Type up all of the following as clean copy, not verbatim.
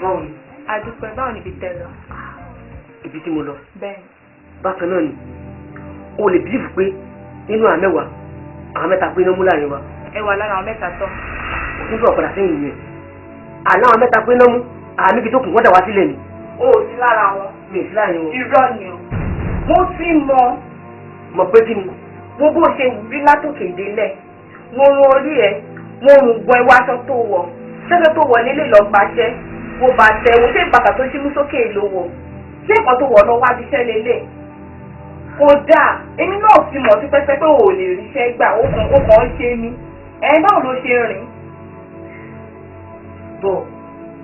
báwo ni. àdúpẹ́ báwo ni ibi tẹ lọ. ibi tí mo lọ. bẹ́ẹ̀. bákan náà ni o lè bílíìfù pé nínú àmẹ́wàá àwọn mẹ́ta pé iná mú láàrin wa. ẹ wà lára àwọn mẹ́ta tán. nígbà ọ̀padà sẹ́yìn yẹn àná àwọn mẹ́ta pé iná mú àwọn méjì tó kù wọ́n dà wá sílẹ̀ ni. o ò sí lára wọn. mi ì sí láàrin wọn. irọ́ ni o. mo ti mọ̀ pé kí ni. mo bó ṣe rí látòkè délẹ̀ mo rún orí ẹ mo rún gbọ́n ẹ wáṣọ tó wọ̀ ṣẹ́fẹ́ tó wọ̀ nílé lọ gbaṣẹ́ mo bà tẹ̀ wọ́n ṣé bàtà tó ṣímú sókè ló wọ̀ ṣé nǹkan tó wọ̀ lọ wá bíṣẹ́ lélẹ̀ kódà èmi náà ti mọ̀ sí pẹ́pẹ́ pé ò lè ríṣẹ́ gbà ó kàn ń ṣe ni báwo ló ṣe rìn. bọ̀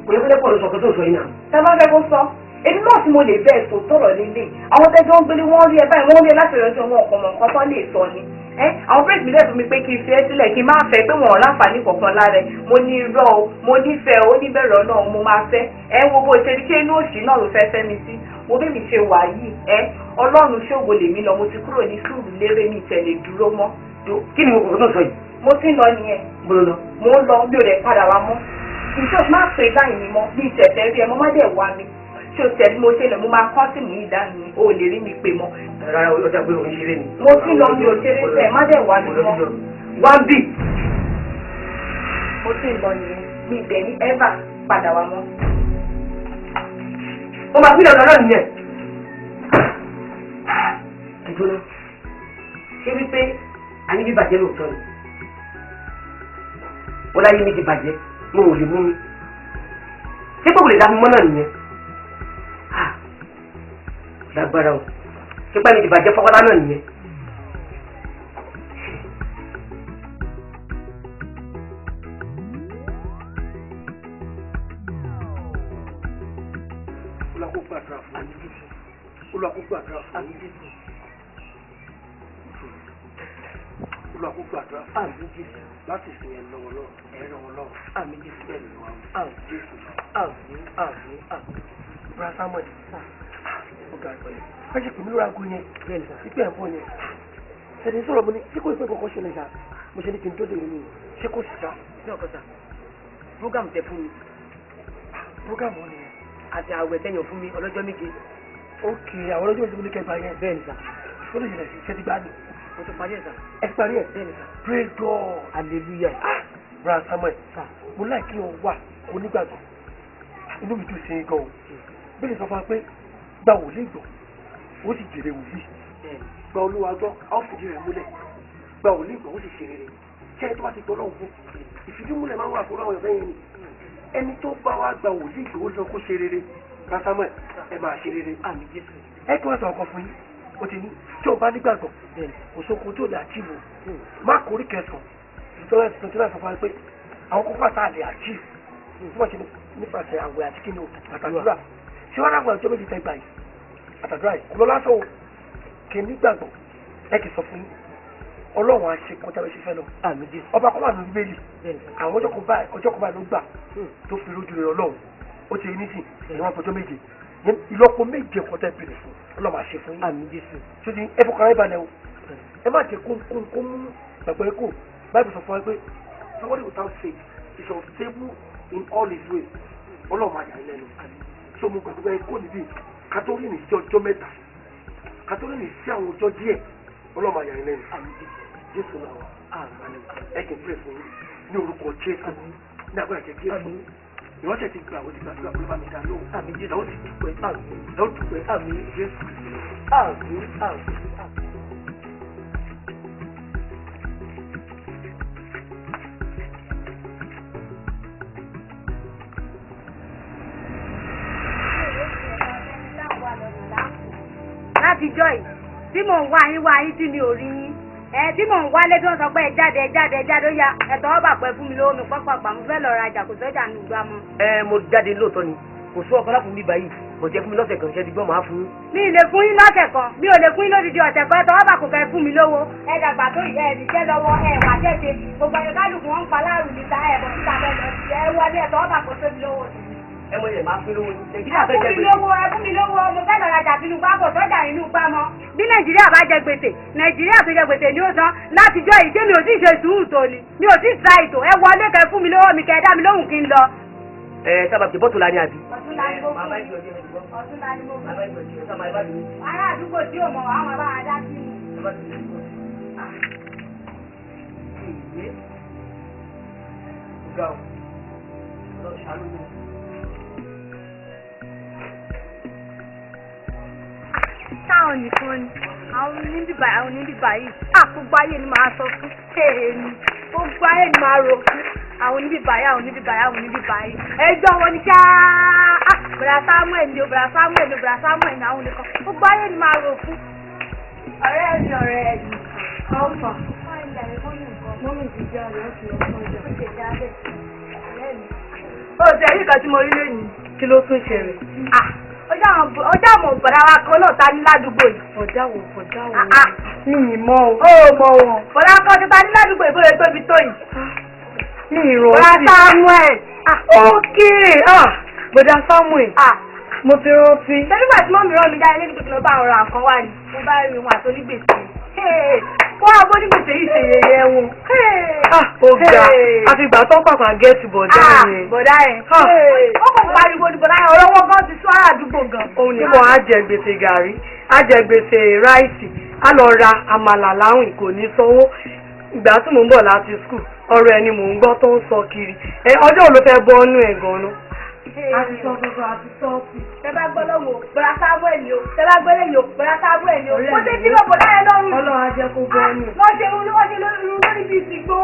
kò yẹ kó lè sọ̀kọ́ tó sọ yìí náà. ṣé bá fẹ́ kó sọ èmi náà tí mo lè bẹ́ẹ̀ tó tọ̀rọ̀ lélẹ̀ àwọn tẹ́jọ́ ń gbélé wọ́n rí ẹ báyìí wọ́n rí ẹ láti ọjọ́ wọn ọ̀kan mọ̀ nǹkan tó lè sọ ni àwọn fẹ́ẹ̀sì mi lẹ́ẹ̀fún mi pé kí n fi ẹ́ sílẹ̀ kí n máa fẹ́ pé wọ́n láǹfààní kọ̀ọ̀kan lára ẹ̀ mo ní irọ́ o mo nífẹ̀ẹ́ o níbẹ̀rẹ̀ náà mo máa fẹ́ wo bó ṣe ṣe inú òṣì náà ló fẹ́ mi sí mo bí mi ṣe wà yìí ọlọ́run ṣògo lèmi lọ mo ti kúrò ní sùúrù lérè mi tẹ̀lé dúró mọ́. kí ni mo kò sọ yìí. mo ti ń lọ nìyẹn. mo ń lọ mi ò rẹ̀ padà wá mọ́ ìṣòro má pè báyìí mi mọ́ bí ìtẹ̀tẹ̀ rí ẹ mo má dẹ̀ wá mi tí o tẹ̀lé mo ṣe lẹ̀ mo máa kọ́ sí mi ìdánù o lè rí mi pè mọ́. rárá ọjà pé òun ṣeré ni. mo ti lọ mi ò ṣeré bẹ́ẹ̀ má dẹ̀ wá mi mọ́. wá ń bì. mo ti lọ nìyẹn mi ìbẹ̀ ní ẹ́fà padà wá mọ́. ó máa gbìyànjú náà nìyẹn. ìdúró ṣé wípé ayé bí bàjẹ́ lóòótọ́ ni ó láyé mi ti bàjẹ́ mo ò lè mú mi ṣé kò lè dá mi mọ́ náà nìyẹn. lágbára o ṣé pẹ́ mi ti bàjẹ́ fọ́kọ́tà náà nìyẹn. olùkókò àdúrà fún mi olùkókò àdúrà fún mi olùkókò àdúrà fún mi láti sìn ẹ̀ lọ́wọ́lọ́wọ́ ẹ̀rọ ọlọ́run àmì jésù bẹ́ẹ̀ ni wọ́n àmì jésù àmì bra samuel ọ̀gá àgbọ̀yẹ wọ́n ṣe pèmí lórí aago yẹn bẹ́ẹ̀ ni ìpè ẹ̀ ń bọ̀ yẹn ṣẹ̀dẹ̀ sọ̀rọ̀ mo ní ṣé kò ìpè kọ̀ọ̀kan ṣẹlẹ̀ ṣá mo ṣe ní kí n tó dé ìlú mi ṣé kò sì ṣá. ní ọ̀kọ́ta program tẹ fún mi. program wọn nìyẹn. àti àwẹ̀ tẹ̀yàn fún mi ọlọ́jọ́ méje. ok àwọn ọlọ́jọ́ méje mo ní kẹgbà yẹn. bẹ́ẹ̀ ni sà. ó lè ṣẹlẹ̀ sí ṣẹ́ ti gbá ní. mo ti parí ẹ̀ sà. ẹ parí ẹ̀. bẹ́ẹ̀ ni sà. praise God. hallelujah. bra samuel mo láì kí wọn wà onígbàgbọ́ inú mi dùn sí i gan o bẹ́ẹ̀ ni sọ fún wa pé gba wòlíì gbọ́ ó sì jèrè wòlíì gba olúwa gbọ́ a ó fìdí rẹ̀ múlẹ̀ gba wòlíì gbọ́ ó sì jèrè rẹ̀ ṣé tó bá ti gbọ́ lọ́wọ́ fún ìfìdímúlẹ̀ máa ń wà fún àwọn ọ̀fẹ́ yẹn ni ẹni tó bá wá gba wòlíì gbọ́ ó lọ kó ṣe rere bra samuel ẹ máa ṣe rere àmì jésù ẹ kí wọ́n sọ ọkọ fún yín ó ti ní tí o bá nígbàgbọ́ òṣogbo tó lè àjíìbò má kórí kẹsàn-án ìjọba ẹ̀sìn tó láti sọ fún wa pé àwọn kókó àtà lè àjíìbò tí wọ́n ṣe nípasẹ̀ àwẹ̀ àti kíni o àtàdúrà ṣé wọ́n rágbọ́n ọjọ́ méjì tẹ́ gbà yìí àtàdúrà yìí kò lọ lásán o kì í nígbàgbọ́ ẹ kì í sọ fún yín ọlọ́run á ṣe kọjá ló ṣe fẹ́ lọ ọba kọ́ wà ní bíbélì àwọn ọjọ́ kan báyìí ló gbà tó fi rójú rẹ̀ ọlọ́run ó ti rí nísìn ìwọ̀n ọjọ́ méje ìlọ́po méje kan tẹ́ bèrè fún ọlọ́run á ṣe fún yín ṣé ti ẹ fọkàn ẹ balẹ̀ o ẹ má jẹ́ kó mú gbàgbọ́ ẹ kó báyìí sọ fún wa pé somebody without faith is unstable in all his ways ọlọ́run àyà ilẹ̀ ni so mo gbàgbọ́ ẹ kó níbí kátólì ní sí ọjọ́ mẹ́ta kátólì ní sí àwọn ọjọ́ díẹ̀ ọlọ́run àyà ilẹ̀ ni jésù náà wà ẹ kì í pray fún yín ní orúkọ jésù ní agbára jẹ jésù ìwọ́sẹ̀ ti gbà wọ́n ti gbàdúrà pé bá mi dá lóhùn àmì jésù àwọn ti dúpẹ́ àwọn dúpẹ́ àmì jésù àmì. látijọ́ yìí tí mò ń wá yín tí mi ò rí yín tí mò ń wálé tí wọ́n sọ pé ẹ jáde ó ya ẹ̀tọ́ ọba pẹ́ fún mi lówó mi pápápá mo fẹ́ lọ rajà kò sọ́jà ní ìgbà mọ́. mo jáde lóòótọ́ ni kò sún ọkọ lápò mi báyìí kò jẹ́ fún mi lọ́sẹ̀ kan ṣẹ́ ti gbọ́ máa fún. mi ì lè fún yín lọ́sẹ̀ kan mi ò lè fún yín lódìdí ọ̀sẹ̀ kan ẹ̀tọ́ ọba kò fẹ́ fún mi lówó ẹ dàgbà tó yẹ ẹ níṣẹ́ lọ́wọ́ ẹ wà tẹ́tẹ́ gbogbo ẹ̀ kálukú wọn ń pa láàrú níta ẹ̀ bọ̀ níta bẹ́ẹ̀ lọ sí ẹ wọlé ẹ̀tọ́ ọba kò tó mi lówó ẹ mọ ilẹ̀ máa fi lówó nàìjíríà fẹ́ jẹ gbèsè. ẹ fún mi lówó mo fẹ́ lọ rajà sínú pákó sọ́jà inú pámọ́. bí nàìjíríà bá jẹ gbèsè nàìjíríà tó jẹ gbèsè ni ó san látijọ́ yìí tèmi ò tí ì ṣe sùúrù tó ni mi ò tí ì sa ètò ẹ wọlé kẹ fún mi lówó mi kẹ dá mi lóhùn kí n lọ. sábà tí bọ́tò la ní àbí. ọ̀tún la ni mo fún ọ̀tún la ni mo fún ará àdúgbò tí ò mọ̀ wá wọn bá wa dá sí táwọn nìkan ni àwọn oníbìbà yìí gbogbo ayé ni màá sọ fún èèmí gbogbo ayé ni màá rò fún àwọn oníbìbà yìí ẹjọ́ wọn ni ṣáá bẹ̀rẹ̀ Samuel ni bẹ̀rẹ̀ Samuel ni àwọn nìkan gbogbo ayé ni màá rò fún. ọ̀rẹ́ mi ọ̀fà mọ́mí ti jẹ́ ọ̀rẹ́ ọ̀sìn ọ̀pọ̀ ọjọ́ tẹ̀lé ìkan tí mo rí lónìí. Kí ló tún ṣẹlẹ̀? ọjà àmọ̀ bọ̀dá wa kan náà ta ní ládùúgbò yìí. Ọ̀dà wo? Mi ì mọ̀ o. Ó mọ̀ wọn. Bọ̀dá kan ti ta ní ládùúgbò ìbúrò tóbi tó yìí. Mi ì rọ̀ Bọ̀dá Samuel. Ókè. Bọ̀dá Samuel. Mo ti rántí. Ṣé nígbà tí mọ́mí rán mi jáde lẹ́nu pé lọ bá àwọn ọ̀rọ̀ àkàn wà ní mo bá rí wọn àti onígbèsè. Wọ́n á bó nígbèsè yìí ṣe yẹyẹ wọn. Ó ga àti ìgbà tó pàpà gẹ́ẹ̀tì bọ̀dá yẹn. Bọ̀dá yẹn. Ó kàn pariwo ní bọ̀dá yẹn ọ̀rọ̀ wọn gan ti sún ará àdúgbò gan. Òun ni mo á jẹ gbèsè gàrí, á jẹ gbèsè ráìsì, á lọ ra àmàlà láwìn kò ní sanwó. Ìgbà tí mò ń bọ̀ láti skul, ọ̀rọ̀ ẹni mò ń gbọ́ tó ń sọ kiri. Ọjọ́ wo ló fẹ́ bọ́ ọ́nú ẹ̀ gan-an? Àti sọ́ọ̀tì. Tẹ bá gbọ́ lọ́wọ́ bọ̀dá Samuel ni o. Tẹ bá gbọ́ lẹ́yìn o bọ̀dá Samuel ni o. Mo ṣe tí mo bọ̀dá yẹn lọ́rùn. Ọlọ́run á jẹ́ kó bọ́ ọ́nú. Wọ́n ṣe lórí bíi ti gbó.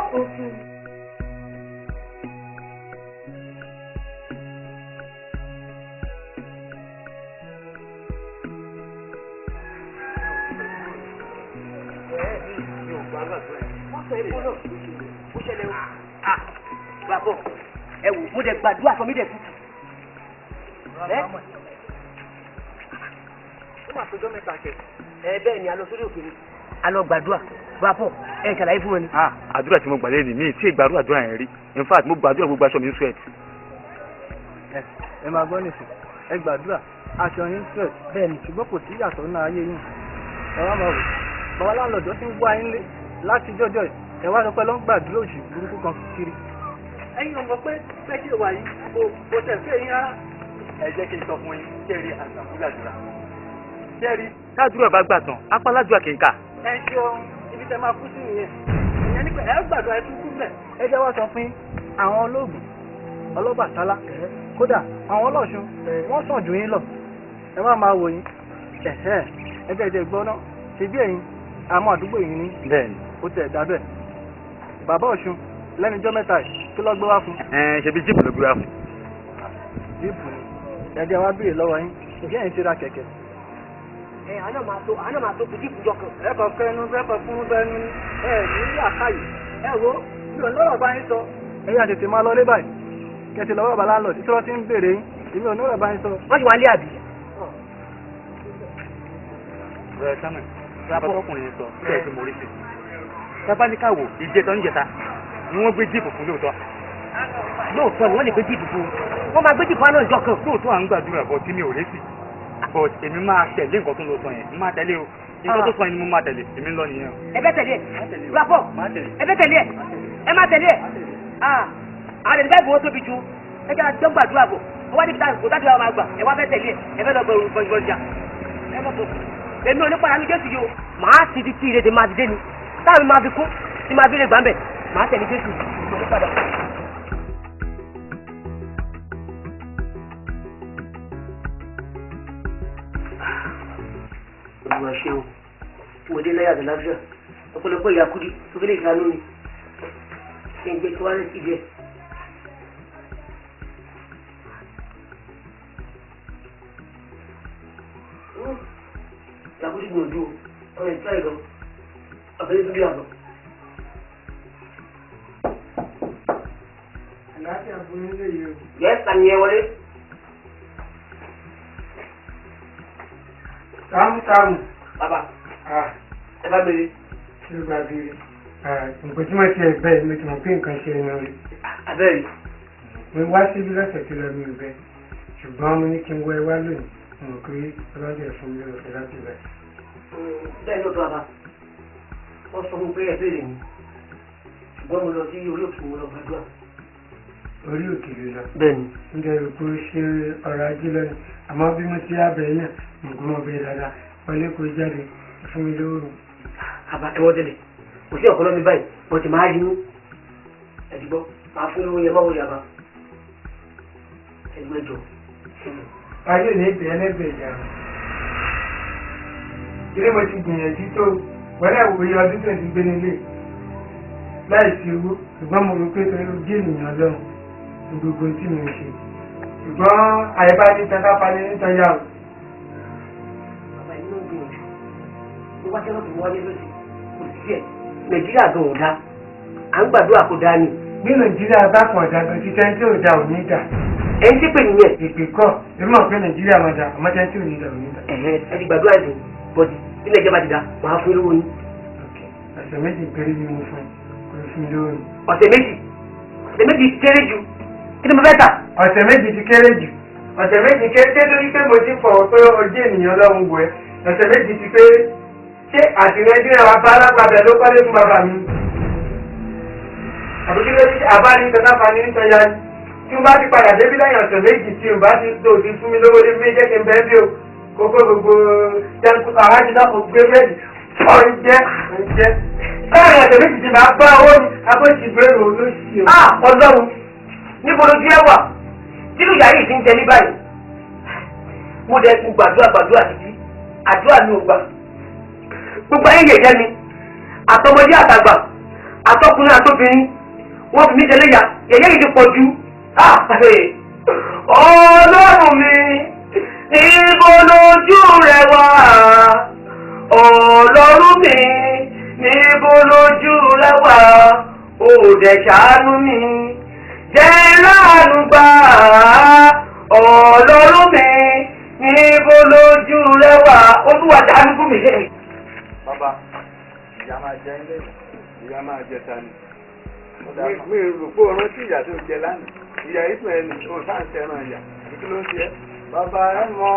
Bàbọ̀ ẹ wò mo dẹ̀ gbàdúrà sọ mí dẹ̀ tutù. Ó máa tójọ́ mẹ́ta kẹ̀. Bẹ́ẹ̀ ni a lọ sórí òkè ni. A lọ gbàdúrà. Bàbọ̀ ẹ ṣàlàyé fún wọn ni. Àdúrà tí mo gbà lẹ́yìn mi tí ìgbàdúrà àdúrà yẹn rí. In fact mo gbàdúrà gbogbo aṣọ mi ń sweat. Ẹ máa gbọ́ nìsín. Ẹ gbàdúrà aṣọ yín sweat. Bẹ́ẹ̀ni ṣùgbọ́n kò sí ìyàtọ̀ nínú ayé yín. Ẹ wá máa wò. Bàbá láńlọ́dọ̀ ti ń wá yín lé láti jọjọ́ yìí. Ẹ wá sọ pé ló ń gbàdúrà òṣì burúkú kan kiri. Ẹ̀yin ọmọ pé fẹ́ẹ́ ṣe wà yìí kò tẹ̀ fẹ́ yín rárá. Ẹ jẹ́ kí n sọ fún yín kẹ́rì àgbàmúlàdúrà. Kẹ́rì. Tádúrà bá gbà tán, apáládùá kì í kà. Ẹ ṣe ohun ibi tẹ máa kú sí nìyẹn. Ìyẹn ní pé ẹ gbàdúrà ẹ tún kú bẹ̀. Ẹ jẹ́ wá sọ fún àwọn olóògùn ọlọ́bàtálá kódà àwọn ọlọ́ṣun wọ́n sàn jù yín lọ. Ẹ wá máa wò yín. Ẹ jẹ́ gbọ́ná ṣe bí ẹ̀yin àmọ́ àdúgbò yìí ní. Bẹ́ẹ̀ni. Ó tẹ̀ dá bẹ́ẹ̀. Bàbá Ọ̀ṣun lẹ́nujọ́ mẹ́ta yìí kí ló gbé wá fún. Ṣebí jíìpù ló gbé wá fún. Jíìpù ni. Ẹ jẹ́ wá béèrè lọ́wọ́ yín. Ǹjẹ́ ẹ̀yin ti ra kẹ̀kẹ́? Àná máa tó fi jíìpù jọ kan. Ẹ kàn fẹ́nu fún bẹ́nu ní àkáyè. Ẹ wo mi ò lọ́rọ̀ bá yín sọ. Ẹ yà tètè máa lọ lé báyìí. Kẹ̀tì lọ́wọ́ bàbá láńlọ́ọ̀dù tí wọ́n ti ń béèrè yín. Èmi ò lọ́rọ̀ bá yín sọ. Wọ́n ti wá lé àbí. Bẹ́ẹ̀ Samuel, ọkùnrin yẹn sọ bẹ́ẹ̀ tí mo rí sí. Bàbá ní káwò ìjẹta níjẹta ni wọ́n gbé jíìpù fún lóòótọ́. Lóòótọ́ ni wọ́n lè gbé jíìpù fún un. Wọ́n máa gbé jíìpù àná ìjọ kan. Lóòótọ́ à ń gbàdúrà bọ̀ tí mi ò rétí. But èmi máa tẹ̀lé nǹkan tó lọ sọ yẹn. Mo máa tẹ̀lé o. Nǹkan tó sọ yẹn ni mo máa tẹ̀lé. Èmi ń lọ nìyẹn o. Ẹ bẹ́ tẹ̀lé ẹ̀. Bàbọ̀ ẹ bẹ́ tẹ̀lé ẹ̀. Ẹ má tẹ̀lé ẹ̀. Àwọn ènìyàn ìbò tóbi ju ẹ jẹ́ àti gbàdúrà bọ̀. Wọ́n ní kò tá máa gbà. Ẹ wá fẹ́ tẹ̀lé ẹ̀. Ẹ fẹ́ lọ gbọ́ ìjà. Ẹ mọ̀ tó. Èmi ò ní padà ní Jésù yìí o. Màá ti di tí ìrètè máa dìde ni. Táwọn máa fi kú tí máa fi lè gbà ń bẹ̀. Màá tẹ̀lé Jésù ìmọ̀ ní padà. Olúwa ṣe o. Wọlé láyà àti láfíà. Ọ̀pọ̀lọpọ̀ ìyá kúdí tó fi lè ṣàánú mi. Ṣé ń gbé tí wọ́n rẹ̀ sí ibẹ̀? Ìyá kúdí gbòòdù o. Ọmọ ìtura ìlọ. Àbẹ̀lẹ̀ tó bí àbọ̀. Àlàáfíà fún yín lè yẹ o. Yẹ́sà ni ẹ wọlé. Táàmù. Bàbá. Ẹ bá bèrè. Ṣé o bá bèrè? Nǹkan tí wọ́n ti ẹ̀ bẹ́ẹ̀ mo ti mọ̀ pé nǹkan ṣe ẹnu rẹ̀. Abẹ́rẹ́. Mo wá síbi lọ́sẹ̀ tí lọ mi ò bẹ́. Ṣùgbọ́n mo ní kí n wọ ẹ wá lónìí. Mo mọ̀ pé ọlọ́dẹ fún mi lọ́sẹ̀ láti bẹ̀. Bẹ́ẹ̀ ló tó bàbá. Wọ́n sọ fún pé ẹ bèrè mi. Ṣùgbọ́n mo lọ sí orí òkè mo lọ gbàdúrà. orí òkèlè lọ. bẹ́ẹ̀ni. nítorí pé ó ṣe ọrọ̀ ajé lọ́nà àmọ́ bí mo ti abẹ́ náà nǹkan mọ̀ bẹ́ẹ̀ dáadáa wọlé kó jáde fún mi lóru. àbá ẹwọ́ tẹ̀lé kò sí ọ̀pọ̀lọ́ mi báyìí mo ti máa yínú ẹ̀dìgbọ́ máa fún lówó yẹn báwo yàrá ẹgbẹ́ jọ. ayé ní ìpè ẹlẹ́gbẹ̀ẹ́ ìjà rẹ̀ kí mo ti gbìyànjú tó wọlé àwòrán ọdún tó ti gbé nílé láì sí owó ṣùgbọ́n mo rò pé torí ojú ènìyàn lọ́rùn ní gbogbo tí mo ṣe ṣùgbọ́n àyẹ̀bá ní tẹ́ká palẹ̀ nítorí àwọn. bàbá yìí ló ń gbìyànjú mo wá tẹ́lọ̀ tó wọlé lóṣù kò sí ẹ̀ nàìjíríà gan ò dá à ń gbàdúrà kó dá ni. bí nàìjíríà bá pọ̀ dàgbà tí tẹ́ńtì ò dá ò ní dà. ẹni tí pè nìyẹn. ìpè kọ́ èmi mọ̀ pé nàìjíríà máa dà àmọ́ tẹ́ńtì ò ní dà ò ní dà. ẹ ti gbàdúrà ẹ̀sìn bọ́dì nílẹ̀ ìjọba ti dá wàá fún lówó yín. ọ̀sẹ̀ méjì péré ni mo fún mi lórí. ọ̀sẹ̀ méjì kéré jù kí ni mo fẹ́ tà. ọ̀sẹ̀ méjì ti kéré jù ọ̀sẹ̀ méjì kéré lórí pé mo ti fọ̀rọ̀ pé ojú ènìyàn lọ́hùn wẹ̀ ọ̀sẹ̀ méjì ti pé ṣé àti nàìjíríà wa bá alápàdé ló kọ́lé fún bàbá mi. àbúkí ló ti àbáni tọ́tàfà ní nítorí tí mo bá ti padà débí lẹ́yìn ọ̀sẹ̀ méjì tí mo bá ti tó ti fún mi lówó dé méjì kí n bẹ́ẹ̀ bí o kókó gbogbo jẹun àwájú náà kò gbé bẹ́ẹ̀dì oúnjẹ láàrin ọ̀sẹ̀ méjì tí máa bá owó ní abójì bẹ́ẹ̀rù olóṣì o. ọlọ́run níbo lójú ẹ wà tínú ìyá yìí ti ń jẹ ní báyìí mo dẹ̀ kú gbàdúrà títí àdúrà mi ò gbà gbogbo ayé yẹ̀yẹ́ mi àtọmọdé àtàgbà àtọkùnrin àtobìnrin wọ́n fi mí jẹ léyà yẹ̀yẹ́ yìí ti pọ̀ jù ọlọ́run mi níbo lójú rẹ wà ọlọ́run mi níbo lójú rẹ wà ó dẹ̀ ṣàánú mi jẹ́ láàánú gbà ọlọ́run mi níbo lójú rẹ wà olúwa ṣàánú fún mi. bàbá ìyá máa jẹ ilé ìyá máa jẹ tani mi rò pé o rántí ìyá tó jẹ lánàá ìyá ìpín ẹni o sáà ń tẹran ìyá kí ló ń ṣe é. bàbá ẹ mọ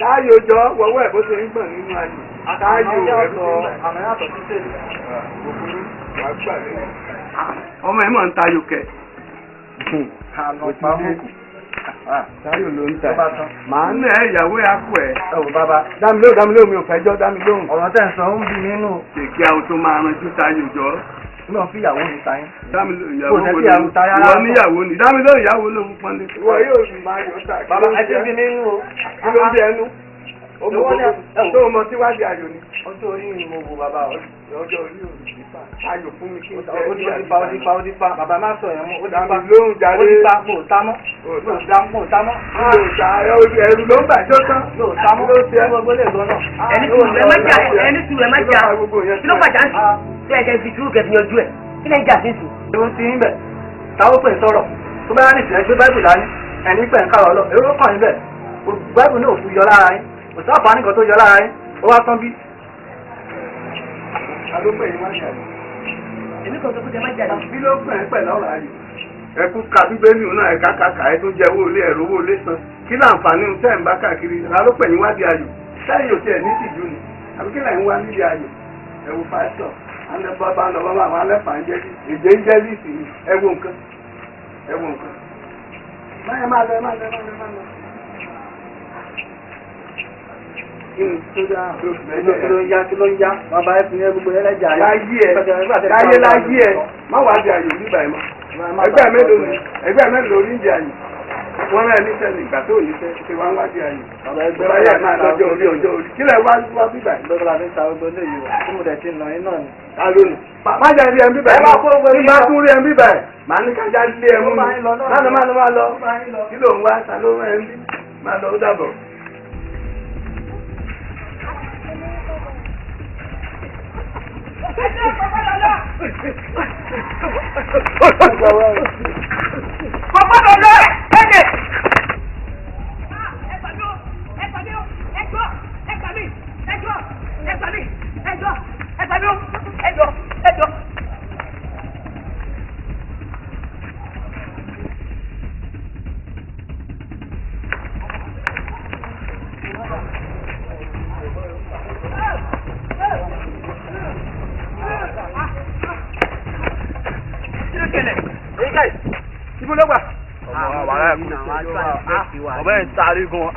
táyò jọ wọwọ ẹ bó ṣe ń gbọ̀n nínú ayò táyò ẹ sọ àmì àtọ̀ sí tèmi. òkúrú wàá gbà lé ọmọ ẹ mọ̀ ń tayò kẹ. táyò ló ń tẹ màá ń lẹ ìyàwó ẹ kú ẹ. ẹ wò bàbá dámilóhùn mi ò fẹ́ jọ́ dámilóhùn. ọ̀rọ̀ tẹ̀ ń sọ ń bí nínú. kèké àwọn tó máa ranjú táyò jọ. mi ò fi ìyàwó mi ta yín. dámilóhùn ìyàwó wo ni wọ́n níyàwó ni dámilóhùn ìyàwó ló ń pọ́n lé. ìwọ yóò sì máa yọ ta. bàbá ẹ ti bí nínú o. kí ló ń bí ẹnu. tó o mọ síwájú ayò ni. ọjọ́ orí ni mo wo bàbá ọjọ́ orí ò ní pa ayò fún mi kí n tẹ ó di pa bàbá má sọ yẹn mọ́ ó di pa lóhùn jáde ó di pa mo ta mọ́ mo ta mọ́. ẹrù ló ń bà tó tán. mo ta mọ́ ló ti ẹ gbogbo lè lọ náà. ẹni tù rẹ má jà kí ló pàjá sí tí ẹ jẹ fi dúró kẹfì yanjú ẹ kí lẹ ń jà sí sùn. ewu ti ń bẹ táwọn pè ń sọ̀rọ̀ tó bá ní ìsìn ẹgbẹ́ báìbù dání ẹni pẹ̀ ń kárọ̀ lọ èrò kàn yín bẹ̀ báìbù náà ò fi yọ lára yín kò sí àǹfààní kan tó yọ lára yín ó wá tán bí. alópẹ̀ yìí má jà ní. èmi kan tó kó jẹ má jà ní. bí ló pẹ̀ ń pẹ̀ lọ́rọ̀ ayò. ẹkú ka bíbélì náà ẹ̀ka kàkà ẹ tó jẹ owó ilé ẹ̀rọ owó ilé san kí láǹfààní ń tẹ̀ ń bá káàkiri alópẹ̀ yìí wádìí ayò sẹ́yìn ò tiẹ̀ ní tìjú ni àbí kí lẹ́yìn wá nídìí ayò ẹ̀wù fáìsọ̀ alẹ́ bábá lọ bábá àwọn alẹ́ fà ń jẹ́ èdè ń jẹ́ líìsì ni ẹ̀wù nǹkan. máa lọ. kí ló ń yá bàbá ẹ fi ní gbogbo ẹlẹ́jà láyé ẹ má wàá di àyè nígbà ẹ mọ́ ẹgbẹ́ mélòó ní ìdí àyè wọ́n rẹ̀ níṣẹ́ ní ìgbà tó níṣẹ́ ṣe wá ń wá di àyè ẹgbẹ́ báyà máa lọ́jọ́ orí kílẹ̀ wá bíbà yìí. lọ́dọ̀ la fi ń ta gbogbo ilé yìí wọ̀ tí mo dẹ̀ ti nà yín náà ni. alónù má jà rí ẹ bíbà yìí má tún rí ẹ bíbà yìí màá ní kájà lé ẹ mú mi má lọ kí ló ń wá ta ló rẹ ń bí má lọ ó dàbọ̀. Kọ̀pọ̀dọ̀ lọ ẹ̀jẹ̀. Ẹjọ́. ibo ló gbà. ọ̀bẹ ń sáré gan.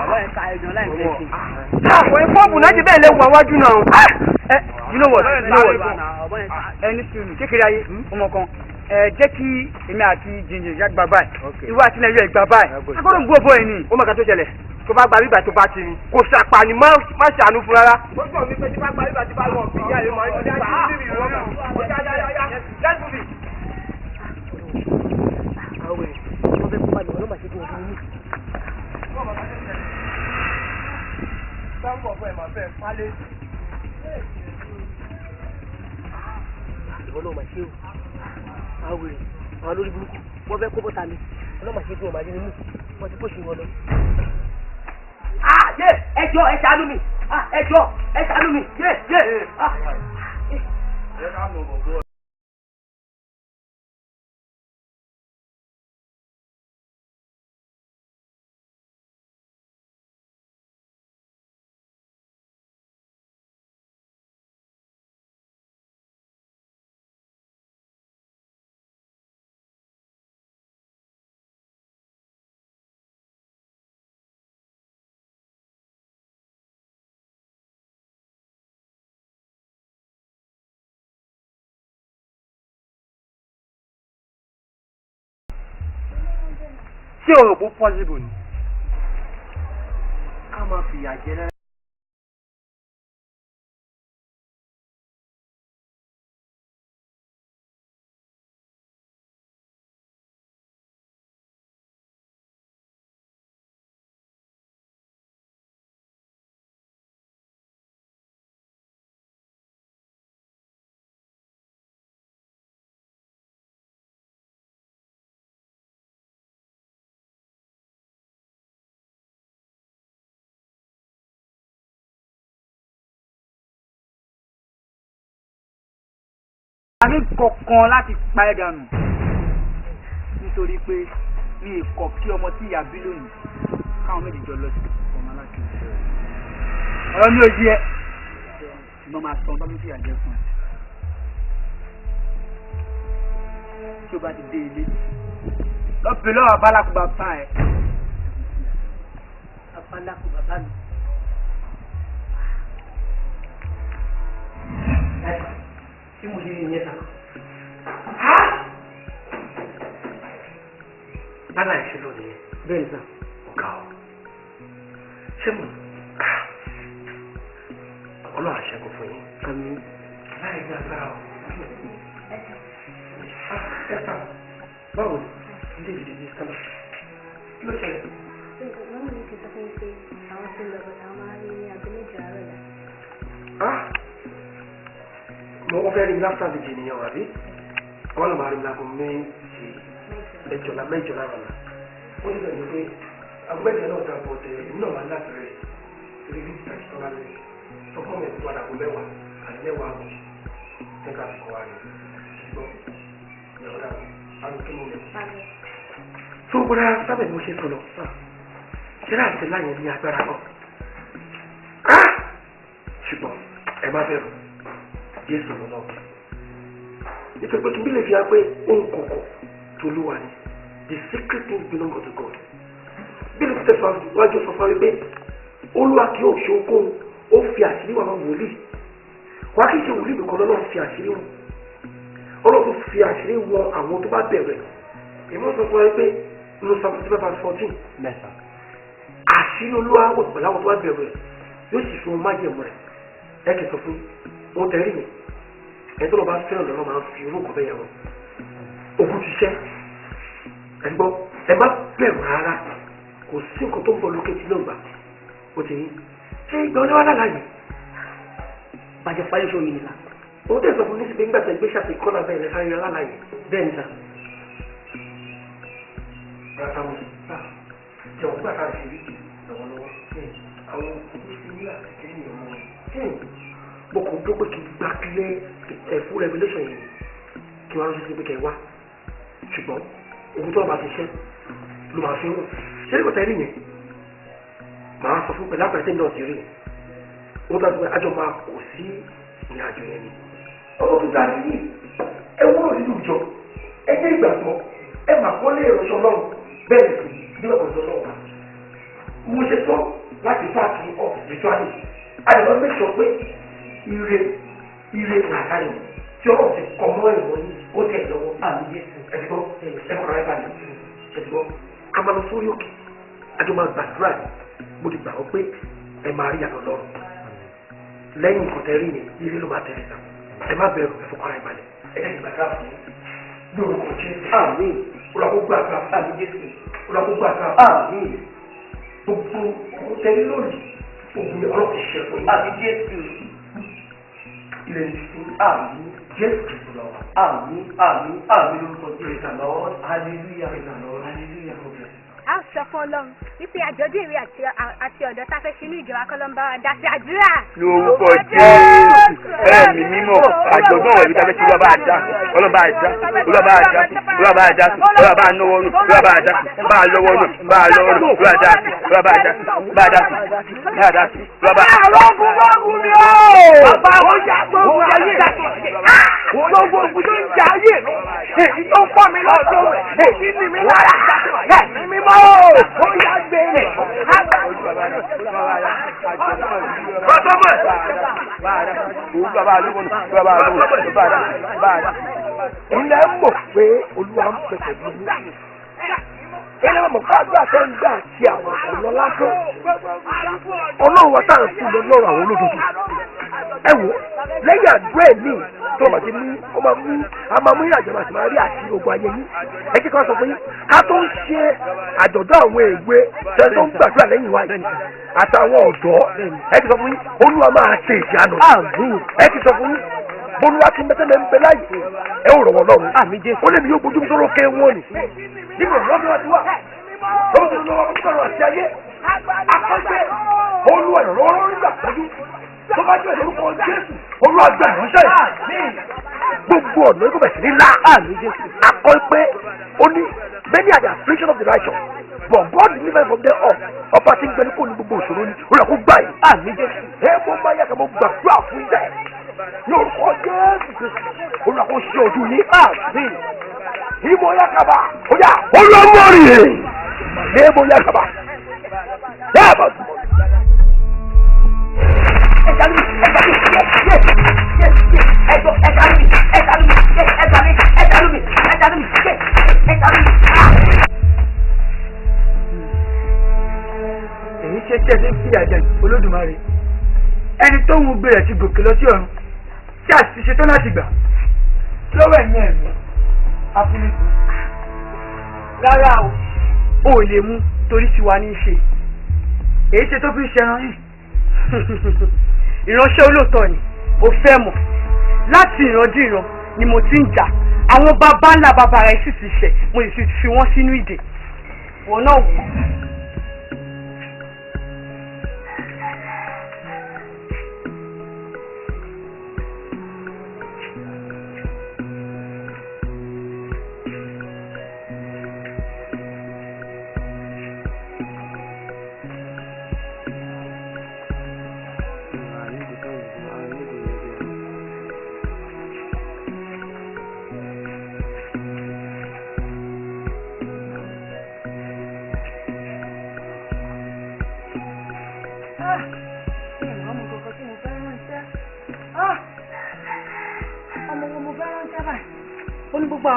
àwọn ìfọ́ọ̀bù náà ti bẹ́ẹ̀ lè wọ àwájú náà. you know what ẹni sùúrù kékeré ayé ọmọ kan jẹ́ kí èmi àti jìnjìn ìyá gba báyìí ìwọ àti ilẹ̀ yọ ìgbà báyìí agbọ́dọ̀ gbọ́ bọ́ ẹ̀ ni ó mọ̀ ká tó ṣẹlẹ̀ tó bá gba bíbà tó bá ti rìn kò ṣàpàní má ṣàánú fún rárá. ó sọ mi pé tí bá gba bíbà tí bá lọ sí ìyá rẹ̀ máa ń ṣe bá a. ọlọ́mọ ṣé o àwọn èrè àwọn lórí burúkú wọ́n fẹ́ kó bọ́ta mi ọlọ́mọ ṣé fún ọmọ adé nínú wọ́n ti kó ṣe wọn lọ. yé ẹjọ́ ẹ ṣàánú mi ẹjọ́ ẹ ṣàánú mi yé. ṣé o rò pé possible ni ká máa fìyà jẹ náà. àmì kọ̀ọ̀kan láti pa ẹ̀ dànù nítorí pé mi ì kọ̀ kí ọmọ tí ìyá bí lónìí káwọn méjì jọ lọ sí ọmọ aláṣẹ ọ̀rọ̀ mi ò yẹ ìmọ̀ máa sọ ọba mi fi àjẹ fún ẹ tí o bá ti dé ilé lọ́bẹ̀ lọ́wọ́ abálákú bàbá ẹ abálákú bàbá mi. tí mo ṣe ní ìyẹn sàn. bálá ìṣe lónìí bẹ́ẹ̀ ni sàn. ọ̀gá ọ̀ ṣé mo ọlọ́run àṣẹ́gun fún yín. àmì láì ní agbára ọ̀ ẹ̀ka báwo ilé ìdílé ní sábà kí ló ṣẹlẹ̀. wọ́n mú kí n sọ fún mi pé àwọn tí ń lọ bọ̀tà máa rí ní aago méjì àárọ̀ yẹn. mo fẹ́ rí láfíà méjì nìyẹn wà bí wọ́n lọ máa rí lágbo mẹ́jọ lára la ó ní bẹ̀rẹ̀ pé agbẹ́jọ náà dà bọ̀ tẹ̀ èmi náà wà láti rẹ̀ rí bí ìtàkì tó bá lẹ̀ ọkọ mi ti padà kó mẹ́wàá àti mẹ́wàá àbọ̀ nígbà tí kò wá rẹ̀ ṣùgbọ́n ìyàwó dà àwọn kí mo lẹ̀. tó gbọ́dọ̀ sábẹ̀ mo ṣe sọ̀rọ̀ ṣẹlẹ̀ àti láyé ní agbára náà ṣùgbọ́n ẹ má bẹ̀rù Jésù lọ́nà nítorí pé kí n bí lè fi hàn pé ohun kọ̀ọ̀kan tó ló wà ní the secret things belong to God bí lè tẹ̀ wájú sọ fún mi pé Olúwa kì yóò ṣe okòwò ó fi àṣírí wà wọn wòlíì wá kì í ṣe wòlíì nìkan lọ́nà fi àṣírí wọn Ọlọ́run fi àṣírí wọn àwọn tó bá bẹ̀rẹ̀ èmi sọ fún mi pé nínú Psalm 14 àṣírí Olúwa wò pẹ̀lú àwọn tó bá bẹ̀rẹ̀ yóò sì fi wọn májẹ̀mú rẹ̀ ẹ kì í sọ fún wọn tẹ̀lé mi ẹ̀ tó lọ bá fẹ́ràn lọ́nà máa ń fi orúkọ bẹ́ẹ̀ yẹn wọn ogun ti ṣẹ́ ẹ gbọ́ ẹ má bẹ̀rù rárá kò sí nǹkan tó ń bọ̀ lókè tí náà gbà ó ti yín ṣé ìgbà ọjọ́ wà lálàyé bàjẹ́ fáyé fún mi nìkan. òun tẹ̀ sọ fún mi sí pé nígbà tí ẹgbẹ́ ṣàfi kọ́nà bẹ́ẹ̀ lẹ́ka yọ lálàyé bẹ́ẹ̀ ni sà. rárá mi jẹun gbà ká ṣe rí lọ́wọ́lọ́wọ́ àwọn òkú sí ní àtẹ̀kẹ́ ní ọmọ mo kàn tó pé kí n gbà kílẹ̀ full revelation yìí kí wọ́n á rántí pé kẹ́ wá ṣùgbọ́n ogun tó bá ti ṣẹ́ ló máa fi ń ṣe é kò tẹ́ rí yẹn màá sọ fún pẹ̀lú àpẹẹrẹ náà ti rí wọ́n dájú pé àjọ máa kò sí ìrìn àjò yẹn ni ọmọ tó dáa sí yìí ẹ wúrò nínú ìjọ ẹ jẹ́ ìgbàgbọ́ ẹ mà kó lè rọṣọ lọ́rùn bẹ́ẹ̀ sì bí ọ̀pọ̀ lọ́wọ́ mo ṣe tán láti fáàkì ọ̀fíìsì rituali àdìmọ́ mẹ́sọ̀ pé ire làkàyọ̀ tí ọ̀rọ̀ ti kọ́ mọ́ ìwọ̀n yìí ó tẹ̀ lọ́wọ́ ẹ̀dùgbọ́ ẹ̀kọ́ rẹ̀ balẹ̀ ẹ̀dùgbọ́ a máa lọ sórí òkè àjọ máa gbàdúrà mo ti gbà ọ́ pé ẹ máa rí àlọ́ lọ́rùn lẹ́yìn nǹkan tẹ́rí ni ire ló máa tẹ̀lé náà ẹ má bẹ̀rù ẹ̀fọ́ rẹ̀ balẹ̀ ẹ̀jẹ̀ ti gbàdúrà fún yín lórúkọ jésù àmín olùkókó àgbà àmín jésù olùkókó àgbà àmín gbogbo tẹ́lẹ̀ lónìí ògùn ọlọ́pàá ṣe fún yín àmín jésù ilẹ̀ ìsìn àmín jésù lọ́wọ́ àmín àmín àmín lórúkọ jésù ìtàlọ́wọ́ hallelujah ìtàlọ́wọ́ hallelujah ọ̀gbẹ́. a sọ fún ọlọ́run wípé àjọ̀dún ìwé àti ọ̀dọ́ tá a fẹ́ ṣe ní ìjọba kọ́lọ́mbà wa dá sí àdúrà. lórúkọ jésù ẹ̀mí mímọ́ àjọ̀dún ọ̀rẹ́ ìta fẹ́ ṣe olúwa bá a dá olúwa bá a dá olúwa bá a dá olúwa bá a dá olúwa bá a náwó nù olúwa bá a dá bá a lọ́wọ́ nù bá a lọ́wọ́ nù olúwa dá olúwa bá a dá bá a dá bá a dá olúwa bá a dá. àlọ́kùnrin mi o. bàbá ó yà gbogbo ayé gbogbo ogun tó ń jà ayé èyí tó pọ̀ mi lọ́dọ̀ èyí ni mi lára ẹ̀mí mímọ́ ó yà gbé rẹ̀. ilẹ̀ ń mọ̀ pé olúwa ń pẹ̀sẹ̀ dúró ilé mọ̀ ká gbà tẹ́ ń gbà sí àwọn ọ̀nà lásán ọlọ́run wa táà ń fún lọ lọ́rọ̀ àwọn olódodo ẹ wò lẹ́yìn àdúrà ẹ̀ ní tó bá ti ní ó máa mú a máa mú ìrìnàjò máa sì máa rí àti ogun ayé yín ẹ kí kan sọ fún yín ká tó ń ṣe àjọ̀dún àwọn èwe tẹ́ tó ń gbàdúrà lẹ́yìn wa yìí àtàwọn ọ̀dọ́ ẹ kí sọ fún yín olúwa máa ṣe ìyanu ẹ kí sọ fún yín bolúwa ti mẹtẹ́lẹ̀ ń bẹ láyé ẹ ò rọ̀wọ́ lọ́rùn ó lè ní yóò gbójú sọ́rọ́ kẹ́ wọ́n ni nígbà lọ́dún wa ti wà lọ́dún lọ́wọ́ sọ̀rọ̀ àti ayé akọ́ṣẹ́ olúwa ìrọ̀lọ́wọ́ nígbà pẹ̀lú tó bá jẹ́ ìlórúkọ jésù olúwa gbà ìránṣẹ́ yìí gbogbo ọ̀nà ikú bẹ̀ sí ní lá akọ́ pé ó ní many are the affliction of the righteous but God deliver from them all ọba tí ń gbẹ ní kò ní gbogbo òṣòro ni olùkọ́ gbà yìí ẹ mo máa yẹ kí mo gbàdúrà fún yẹ lórúkọ jésù olùkọ́ ṣe ojú ní àmín ìmọ̀ yakaba ọjà olómọ́rì ìmọ̀ yakaba dáàbà. èyí ṣe tí ẹ ti ń fi àjà olódùmarè ẹni tó ń gbé rẹ̀ ti gòkè lọ sí ọ̀run tí a ti ṣetán láti gbà lọ́wọ́ ẹ̀yìn ẹ̀mí afúnitù. rárá o ò lè mú torí tiwa ní í ṣe èyí ṣe tó fi ń ṣẹran yìí. ìránṣẹ́ olóòótọ́ ni o fẹ́ mọ̀ láti ìrandíran ni mo ti ń jà àwọn bàbá ńlá bàbá rẹ̀ sì ti ṣẹ̀ mo sì fi wọ́n sínú ìdè wọn náà wò.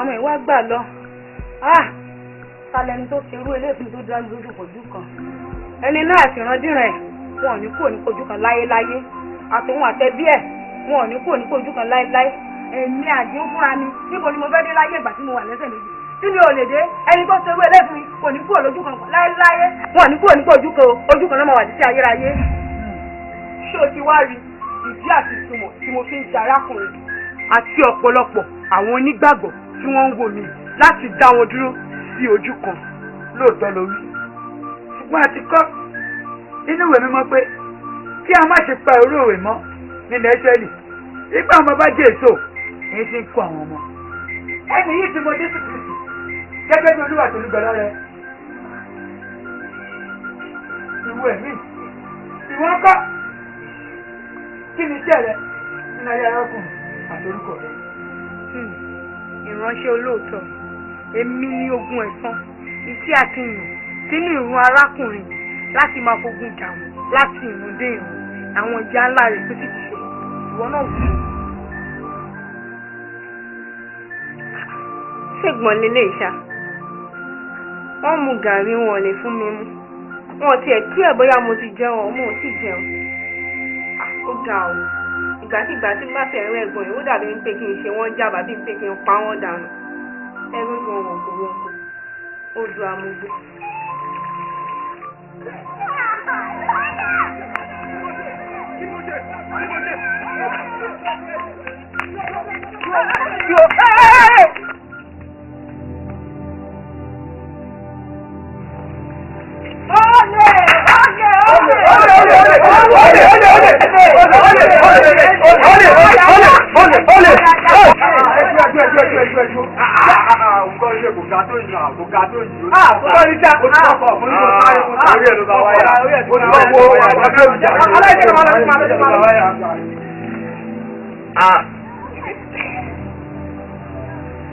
àwọn ìwà gbà lọ talẹni tó ti rú eléyìí tó dá lójú kojú kan ẹni náà sì randíran ẹ wọn ò ní kúrò ní kojú kan láyéláyé àtòun àtẹbí ẹ wọn ò ní kúrò ní kojú kan láyéláyé èmi àdín fúnra mi níbo ni mo fẹ́ dé láyé ìgbà tí mo wà lẹ́sẹ̀ méjì tí mi ò lè dé ẹni tó ti rú eléyìí kò ní kúrò lójú kan láyéláyé wọn ò ní kúrò ní kojú kan náà máa wà títí ayérayé. ṣé o ti wá rí ìdí àti ìtumọ̀ tí mo fi ń ṣe arákùnrin àti ọ̀pọ̀lọpọ̀ àwọn onígbàgbọ́ tí wọ́n ń wò mí láti dá wọn dúró sí ojú kan. lóòótọ́ ló wí ṣùgbọ́n a ti kọ́ nínú ìwé mímọ́ pé kí a má ṣe pa irú òwe mọ́ nílẹ̀ Ísírẹ́lì nígbà ọmọ bá jẹ́ èso èyí tí ń kó àwọn ọmọ. ẹni yìí ti mọ Jésù Kristi gẹ́gẹ́ bí Olúwa tó ń gbẹ̀lá rẹ̀. ìwọ ẹ̀mí ìwọ́n kọ́ kí ni iṣẹ́ rẹ nínú ayé arákùnrin àti orúkọ rẹ. ìránṣẹ́ olóòótọ́ èmi ní ogun ẹ̀san ìtí àti ìyàn sínú ìrun arákùnrin láti máa fogun jà wọ́n láti ìrun dé ìrun àwọn ìjà ńlá rẹ̀ tó sì ti ṣe ìwọ náà wù ú. ṣègbọ́n lélẹ̀ ìṣá wọ́n mu gàrí wọn lè fún mi mú wọn tiẹ̀ kí ẹ̀ bóyá mo ti jẹun mo ò sì jẹun ó ga o ìgbàkigbà tí bá fẹ́ rẹ́ ẹ̀gbọ́n yìí ó dàbí pé kí n ṣe wọ́n jábà bíi pé kí n pa wọ́n dànù ẹrú ju wọn wọ̀nkò wọ̀nkò ó du amúgbó.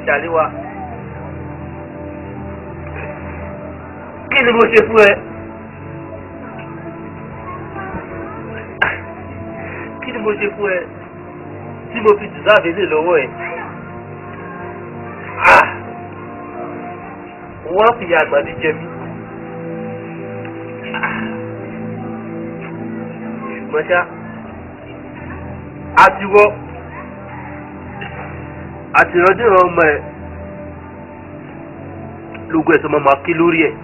Ṣàlíwá, kí ni mo ṣe fún ẹ? Kí ni mo ṣe fún ẹ tí mo fi dìsáàbì lè lọ́wọ́ ẹ? Wọ́n fi àgbàdì jẹ mí. Ṣùgbọ́n ṣá, àtiwọ́ àtìrandíran ọmọ ẹ lógún ẹ̀sọ́ máa kí lórí ẹ̀.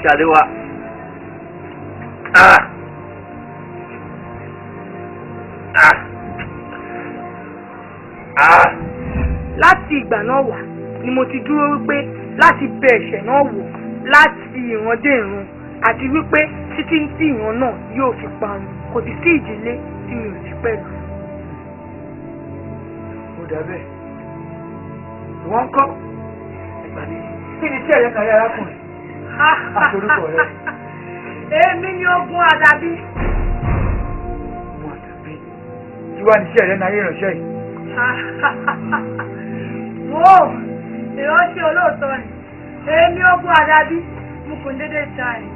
Ṣàlíwá. Láti ìgbà náà wá ni mo ti dúró wípé láti bẹ ẹ̀ṣẹ̀ náà wò láti ìran dé ìran àti wípé títí tí ìran náà yóò fi parun kò sì sí ìdílé tí mi ò sí pẹ̀lú. Ó dàbẹ̀. Wọ́n kọ́. Kí ni tí ẹ̀yẹ kan yára kùn? Àtorúkọ rẹ̀. Èmi ni ogun àdàbí. Ogun àdàbí. Tí wàá ní iṣẹ́ rẹ̀ náà yé ìránṣẹ́ yìí. Wo ìránṣẹ́ olóòótọ́ ni. Èmi ogun àdàbí. Mo kò dédé ta ẹ̀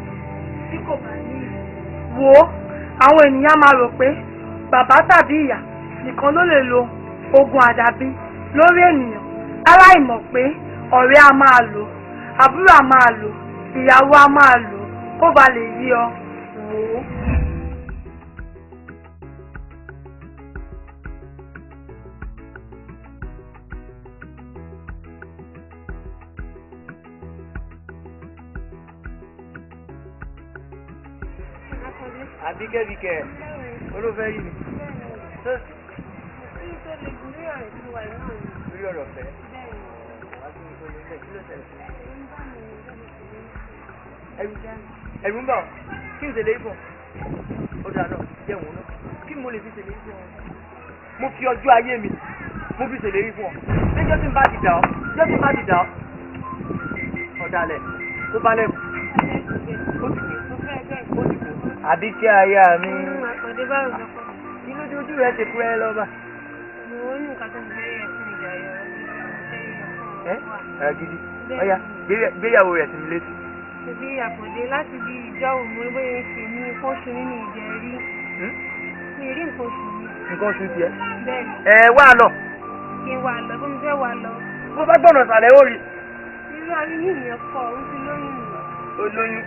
tí kò bá ní ìlú. Wo àwọn ènìyàn máa rò pé bàbá tàbí ìyá nìkan ló lè lo ogun àdàbí lórí ènìyàn aláìmọ̀ pé ọ̀rẹ́ a máa lò àbúrò a máa lò ìyàwó a máa lò kó ba lè yí ọ wò ó. Àbíkẹ́ olófẹ́ yìí ni. Lórí ọ̀rọ̀ fẹ́. Ẹ̀rù ń bà ọ́ kí n tẹ̀lé ìfọ̀ ó dáa náà jẹ́ òun náà kí mo lè fi tẹ̀lé ìfọ̀ mo fi ọjọ́ ayé mi mo fi tẹ̀lé ìfọ̀ lẹ́jọ́ tí n bá ti dà ọ́ ọ̀dàlẹ̀ tó bá lẹ́kùn ó ti kù Àbíkẹ́ aya mi àpàdé báwo lọ́kọ́ inú tí ojú rẹ̀ ti kú ẹ lọ́ba. mo ní nǹkan tó ń gbé ẹ̀ fún ìjà ẹ gidi ọ̀ya gbéyàwó rẹ̀ sí mi létí. ṣebí àpàdé láti di ìjọ òmò bóyá ṣe ní nǹkan oṣù nínú ìjẹ́ rí mi rí nǹkan oṣù mi. Nǹkan oṣù tiẹ̀. bẹ́ẹ̀ni. Wá lọ. kí n wà lọ bó mi fẹ́ wà lọ. Bó bá gbọ́nà sàlẹ̀ ó rí. irú àríyìn yẹn kọ ó ti lóyún mi. Olóyún.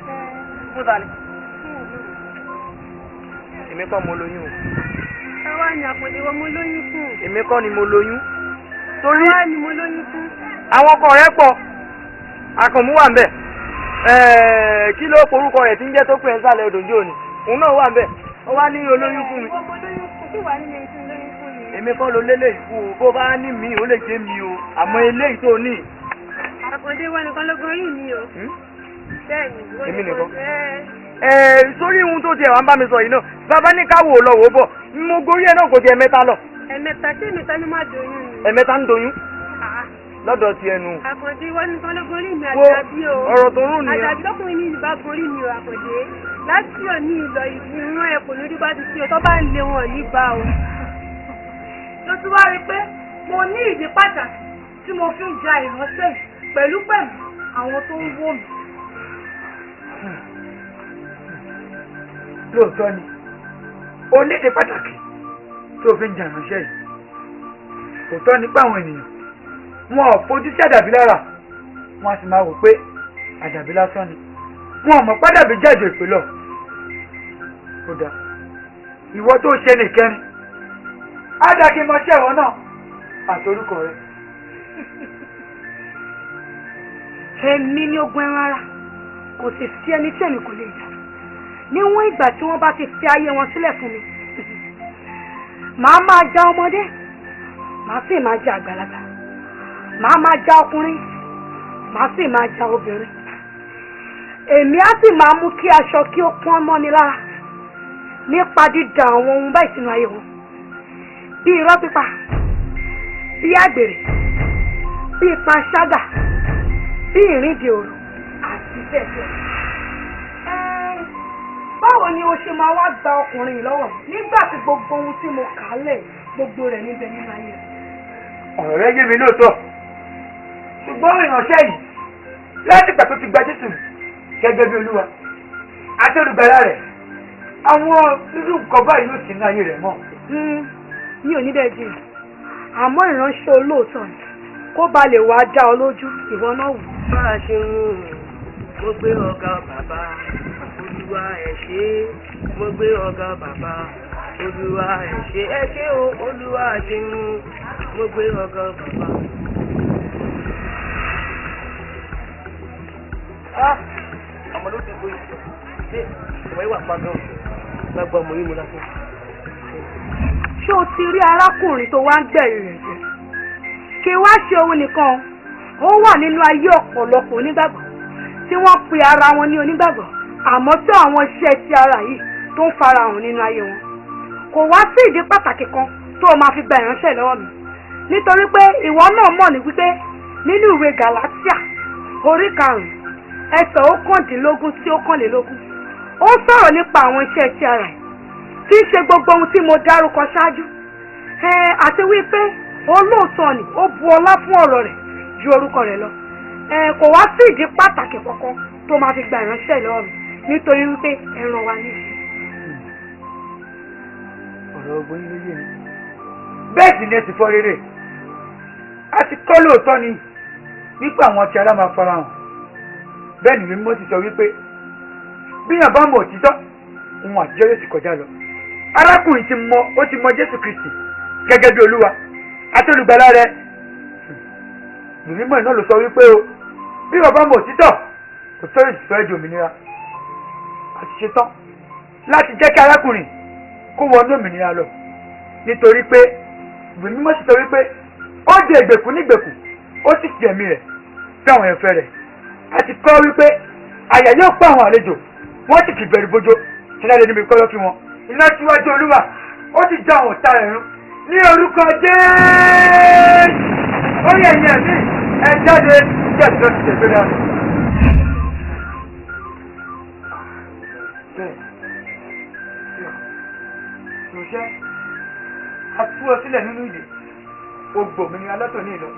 Fún sàlẹ̀. Èmi kọ́ mo lóyún o. Àwa ni àpàdé wọn mo lóyún fún. Èmi kọ́ ni mo lóyún. Torí àwa ni mo lóyún fún. Àwọn ọkọ rẹ̀ pọ̀. Àkànmú wà ń bẹ̀. Kí ló porúkọ rẹ̀ tí ń jẹ́ tó pè ń sàlẹ̀ òdòjó òní? Òun náà wà ń bẹ̀. Ó wá ní olóyún fún mi. Èmi kọ́ ló lélẹ̀ ìfú o. Bó bá ní mi ò lè jẹ́ mi o. Àmọ́ eléyìí tó ní. Àpàdé wọn nìkan ló gorí mi o. Bẹ́ẹ̀ni. Èmi nìkan. Sórí ohun tó tiẹ̀ wá ń bá mi sọ yìí náà bàbá ní káwò lọ wò bọ̀ mo gorí ẹ̀ náà kò di ẹ̀mẹ́ta lọ. Ẹ̀mẹ́ta tí èmi tán ni má doyún ni. Ẹ̀mẹ́ta ń doyún. Lọ́dọ̀ ti ẹnu. Àkàndé wọn nìkan ló gorí mi àjàbí o. Ọ̀rọ̀ tó rùn nìyẹn. Àjàbí lọ́kùnrin ní ìbá gorí mi o Àkàndé. Láti òní ìlọ ìran ẹ̀kọ́ lórí bá ti sí o tó bá ń lé wọn nígbà o. Ló tún wá rí pé mo ní ìdí pàtàkì tí mo fi ń ja ìránṣẹ́ pẹ̀lú àwọn tó ń wò mí. lóòótọ́ ni ó léde pàtàkì tó fi ń jà ránṣẹ́ yìí òótọ́ nípa àwọn ènìyàn wọn ò fojú sí àdàbí lára wọn a sì máa wò pé àdàbí lásán ni wọn ò mọ̀ pàdàbí jáde ìpè lọ. ó dáa ìwọ tó ṣe nìkẹrin ádàkí mọṣẹ́ ìwọ náà àtorúkọ rẹ. èmi ní ogun ẹran ara kò sì sí ẹni tí èmi kò lè jà níwọ̀n ìgbà tí wọ́n bá ti fi ayé wọn sílẹ̀ fún mi. màá máa ja ọmọdé màá sì máa ja àgbàlagbà màá máa ja ọkùnrin màá sì máa ja obìnrin. èmi á sì máa mú kí aṣọ kí ó pọ́n mọ́ni lára nípa dídà àwọn ohun báyìí sínú ayé wọn bí irọ́ pípa bí àgbèrè bí panṣágà bí ìrìndè òru àti bẹ́ẹ̀ bẹ́ẹ̀. báwo ni o ṣe máa wá gba ọkùnrin lọ́wọ́ nígbà tí gbogbo ohun tí mo kà á lẹ̀ gbogbo rẹ̀ níbẹ̀ nínú ayé rẹ̀. ọ̀rọ̀ rẹ yé mi lóòótọ́ ṣùgbọ́n ìránṣẹ́ yìí láti ìgbà tó ti gba Jésù gẹ́gẹ́ bí Olúwa àti olùgbàlà rẹ̀ àwọn irú nǹkan báyìí ló ti ní ayé rẹ̀ mọ́. mi ò ní bẹ́ẹ̀ jìn àmọ́ ìránṣẹ́ olóòótọ́ ni kó ba lè wá dá ọ lójú ìwọ náà wù. bá a ṣe ń mo gbé ọ̀gá bàbá Olúwa ẹ ṣé mo gbé ọ̀gá bàbá Olúwa ẹ ṣé o Olúwa ṣe ń mo gbé ọ̀gá bàbá. ọmọ ló ti gbé ṣe ìwọ ìwà pàgọ́ gbàgbọ́ ọmọ yìí mo lásán. ṣé o ti rí arákùnrin tó wá ń gbẹ̀rì rẹ̀ jẹ́ kí wá ṣe òun nìkan ó wà nínú ayé ọ̀pọ̀lọpọ̀ onígbàgbọ́ tí wọ́n pe ara wọn ní onígbàgbọ́ àmọ́ tó àwọn iṣẹ́ ti ara yìí tó ń fara hàn nínú ayé wọn kò wá sí ìdí pàtàkì kan tó o máa fi gba ìránṣẹ́ lọ́wọ́ mi nítorí pé ìwọ náà mọ̀ ní wípé nínú ìwé Gàlátíà orí 5 ẹsẹ̀ 19 sí 21 ó sọ̀rọ̀ nípa àwọn iṣẹ́ ti ara yìí tí í ṣe gbogbo ohun tí mo dárúkọ ṣáájú àti wípé olóòótọ́ ni ó bu ọlá fún ọ̀rọ̀ rẹ̀ ju orúkọ rẹ̀ lọ kò wá sí ìdí pàtàkì kankan tó máa fi gba ìránṣẹ́ lọ́wọ́ mi nítorí wípé ẹran wa ní ìṣe. ọ̀rọ̀ ọgbọ́n ilé yé mi. bẹ́ẹ̀ sì ni ẹ ti fọ́ rere a ti kọ́ lóòótọ́ ni wípé àwọn ti ara máa fara hàn bẹ́ẹ̀ ni mímọ́ ti sọ wípé bíyàn bá mọ̀ òtítọ́ òun àtijọ́ yóò sì kọjá lọ. arákùnrin ti mọ Jésù Kristi gẹ́gẹ́ bí Olúwa àti olùgbàlà rẹ̀. mímọ́ iná ló sọ wípé o bí bàbá mọ̀ òtítọ́ kò sọ́rọ̀ ìsìsọ́ ẹ̀dì òmìnira àti ṣetán láti jẹ́ kí arákùnrin kó wọnú òmìnira lọ nítorí pé mímọ́ sì sọ wípé ó di ìgbèkùn nígbèkùn ó sì fi ẹ̀mí rẹ̀ sí àwọn ẹ̀fẹ́ rẹ̀ àti kọ́ wípé àyà yóò pa àwọn àlejò wọ́n sì fi bẹ̀rù bójó sílẹ̀ níbi kọ́lọ́ fi wọn iná síwájú Olúwa ó sì já àwọn ọ̀tá rẹ̀ run ní orúkọ Jésù ó yẹ ẹ̀yìn ẹ̀mí ẹ jáde jẹ́ ìjọ ti tẹ̀gbẹ́ dáa. ṣòṣẹ́ a tú ọ sílẹ̀ nínú ìdè o gbòmìnira lọ́tọ̀ ní ìlọ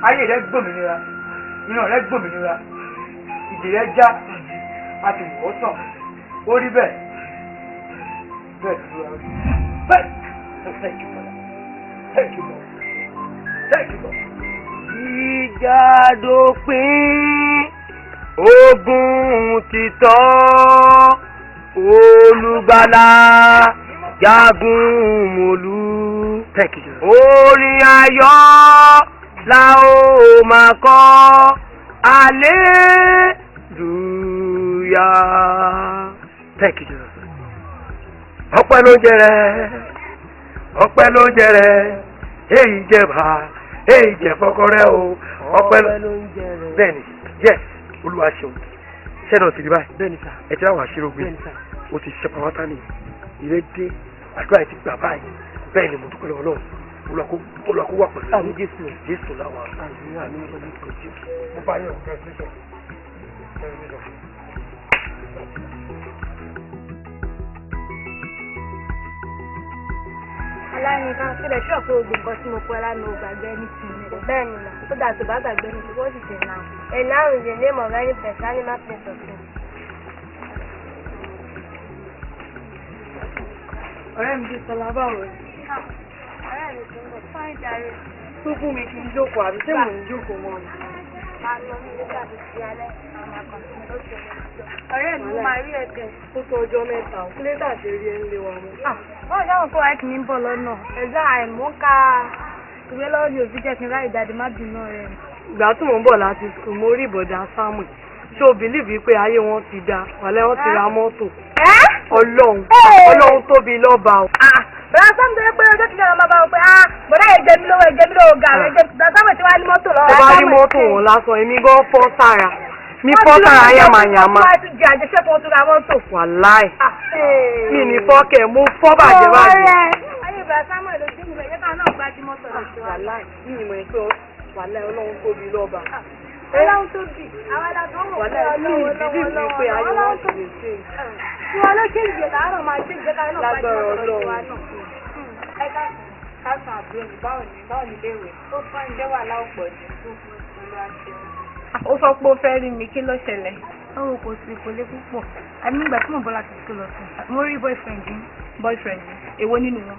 ayé rẹ gbòmìnira ìran rẹ gbòmìnira ìdè rẹ já a ti wọ́ sàn ó rí bẹ́ẹ̀ bẹ́ẹ̀ tó rà bẹ́ẹ̀ thank you Lord thank you Lord thank you Lord. ìjà dópin ogun ti tán olùgbàlà jagun mòlú orin ayọ̀ la ó máa kọ aleluya. Thank you. ọpẹ́ ló ń jẹrẹ ọpẹ́ ló ń jẹrẹ èyí jẹba èyí jẹ fọkọrẹ o ọpẹ́ ló ń jẹrẹ. bẹ́ẹ̀ni yes Olúwa ṣeun ṣẹlẹ òsì rí báyìí bẹ́ẹ̀ni sá ẹ ti ráwọn àṣírí ogun o ti ṣe pàwátá ni ìrèdè àdúrà ti gbà báyìí bẹ́ẹ̀ ni mo dúpẹ́ lọ́wọ́ náà olùwàkó wà pẹ̀lú àwọn Jésù láwọn àmì mo bá yẹ òkè ẹsẹ aláìní kan sílẹ̀ ṣọ́ọ̀pù ogun kan tí mo pẹ́ lánàá gbàgbé ní tìǹbù. Bẹ́ẹ̀ni na, so that tó bá gbàgbé ní what is a noun? A noun is the name of any person, animal, place or thing. Ọ̀rẹ́ mi ti sọlá báwo ni? Ọ̀rẹ́ mi ti ń bọ̀ fún ìdarí. Tó fún mi kí n jókòó àbí ṣé mò ń jókòó mọ́ ni? Máa lọ ní ilé tàbí ti alẹ́ àwọn akọ̀sìn tó ṣe lè jọ. Ọ̀rẹ́ mi máa rí ẹ̀gẹ̀. Ó tó ọjọ́ mẹ́ta ò kílé tàbí rí ẹ ń lé wa mọ́. Wọ́n dáhùn kó wáìkì ní bọ̀ lọ́nà. Ẹ̀zá àìmúka ìwé lọ́wọ́ ni òbí jẹ́ kí n ráì dáadé má bínú rẹ̀. Ìgbà tí mò ń bọ̀ láti skul mo rí ìbọ̀dà Samuel. Ṣé o bìlíìfì pé ayé wọn ti da? Wàlẹ́ wọn ti ra mọ́tò. Ọlọ́run tóbi lọ́ba o. Bẹ̀rẹ̀ sáà ń bẹ̀rẹ̀ pé ọjọ́ kìíní ọmọ bá wọ pé bọ̀dá ẹ̀jẹ̀ mi lówó gàrẹ́ ẹ̀jẹ̀ bẹ̀rẹ̀ sáà tí wàá ní mọ́tò lọ́wọ́. Tó bá rí mọ́tò wọn lásán, èmi gan fọ́ sára. Mi fọ́ sára yamayama. Wọ́n ti jẹ àjẹsẹ́kùn tó ra mọ́tò. Wàláì. Mi ní fọ́kẹ̀, mo fọ́ bàjẹ́ bàjẹ́. Ayé bẹ̀rẹ̀ Samuel ló dín ìwé náà gbájú mọ́tò lọ sí wa. Wàláì, mi ì mọ̀ pé wàláì Ọlọ́run tóbi lọ́ba. Ọlọ́run tóbi, àwọn alágbó wò pé Ọlọ́run pé ayé wọn ti lè ṣe. Tí wọn ló ṣe ìjẹ láàárọ̀ máa ṣe ìjẹ káyọ̀ náà gbájú mọ́tò lọ sí wa náà. Ẹ káàsán àbúrò mi, báwo ni léèwé? Ó fún ẹ̀jẹ̀ wà láòpọ̀ ní tó fún ìlú àṣẹ. Ó sọ pé ó fẹ́ rí mi, kí ló ṣẹlẹ̀? Ó kò sí kò lé púpọ̀. Àmì ìgbà tí mo bọ́ láti school lọ sí. Mo rí boyfriend yìí. Èwo nínú wọn?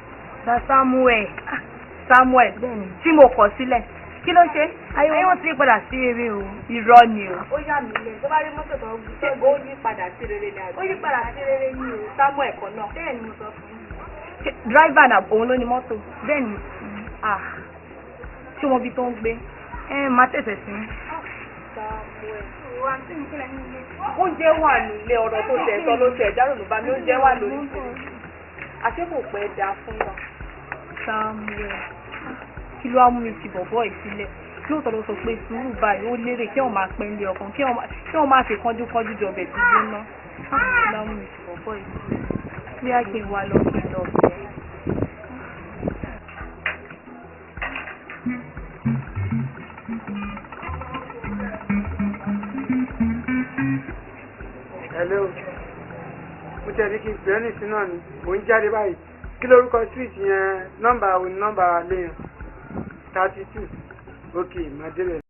Samuel. Bẹ́ẹ̀ni. Tí mo kọ̀ sílẹ̀. Kí ló ṣe? Ayé wọn ti padà sí rere o. Irọ́ ni o. Ó yà mí lẹ̀. Tó bá rí mọ́tò tó ń gbé. Ṣé ó yí padà sí rere ni àbí? Ó yí padà sí rere ni o. Samuel kan náà. Bẹ́ẹ̀ni mo sọ fún yín. Driver náà òun ló ní mọ́tò. Bẹ́ẹ̀ni. Ṣé wọn bí tó ń gbé? Máa tẹ̀sẹ̀ sí. Samuel. Ìwà tí mi kílẹ̀ ní ilé. Oúnjẹ wà nílé ọ̀rọ̀ tó tẹ̀ sọ ló tẹ̀ dárò ló bá mi oúnjẹ wà lórí fún mi. Àṣé kò pẹ́ da fún wa. Samuel. Kí ló wá mú mi ti bọ̀bọ̀ ìsílẹ̀? Lóòótọ́ ló sọ pé sùúrù báyìí ó lérè kí wọ́n máa pẹ́ ń lé ọkàn kí wọ́n máa fi kánjúkánjú jọbẹ̀ tí gbóná. Kí ló wá mú mi ti bọ̀bọ̀ ìsílẹ̀? Bí a kì í wá lọ kí n lọ bẹ̀. Hello. Mo tẹ̀lé kí n gbẹ́ ní ìsìn náà ni. Mò ń jáde báyìí. Kí lórúkọ street yẹn? Nọ́mbà wo ni nọ́mbà léyìn? 32. Ok, màá débẹ̀.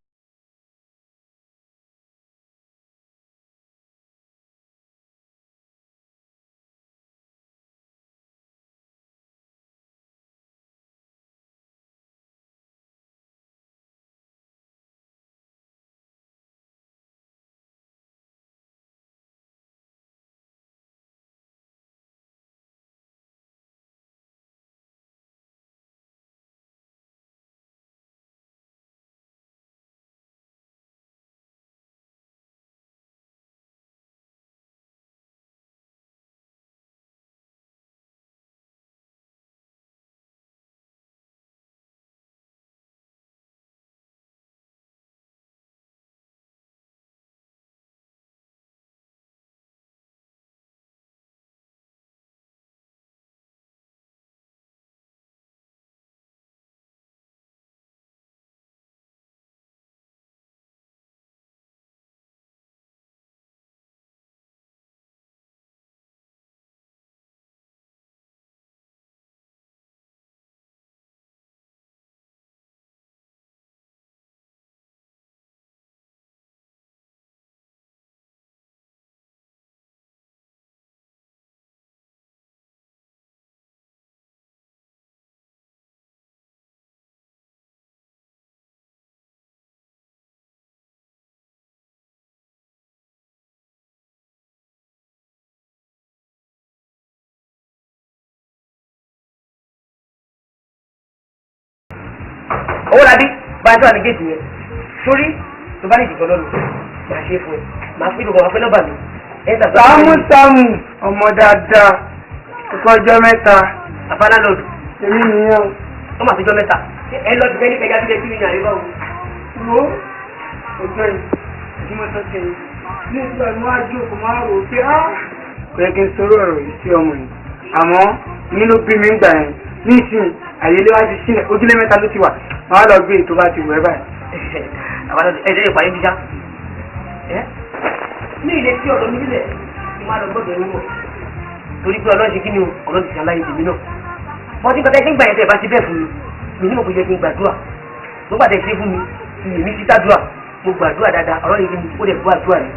Owó labí bá a tó àlè géètì yẹn sórí tó bá lè dìgbọ́ lọ́nu máa ṣe é fún ẹ máa fi dùnkọ̀ máa fẹ́ lọ́ba mi. Sámú ọmọ dáadáa ọkọ ọjọ́ mẹ́ta. Àfàlálọ́dù. Èmi nìyẹn o. Ó mà fi jọ mẹ́ta. Ẹ lọ ti fẹ́ ní kẹjá sílẹ̀ sí ìyàn àríwá o. Wo ọjọ́ yìí tí mo sọ kẹ́yìn ní ìgbà tí wọ́n á jókòó máa rò ó pé kò yẹ kí n sọ̀rọ̀ ọ̀rọ̀ yìí sí ọmọ yìí. Àmọ́ nínú bí mi ń gbà yẹn ní ìsìn àyèléwájú sílẹ̀ ojúlé mẹ́ta ló ti wà. Màá lọ gbé ètò bá ti wẹ̀ báyìí. Àfàlálọ́dù ẹ jẹ́ ìpàdé jíjá. Ní ilé tí ọ̀dọ́ mi nílẹ̀ ni wọ́n á lọ gbọ́dọ̀ ẹ̀rú wọ̀. Torí pé ọlọ́run ṣe kí ni o ọlọ́run ti ṣàlàyé tèmi náà. Wọ́n ti gbàgbé nígbà yẹn tẹ̀ bá ti bẹ́ẹ̀ fún mi. Mi ní mo kò yẹ kí n gbàdúrà. nígbà tẹ̀ ṣe fún mi èmi ti sádùá mo gbàdúrà dáadáa ọ̀rọ̀ yìí ó lè gbọ́ àdúrà mi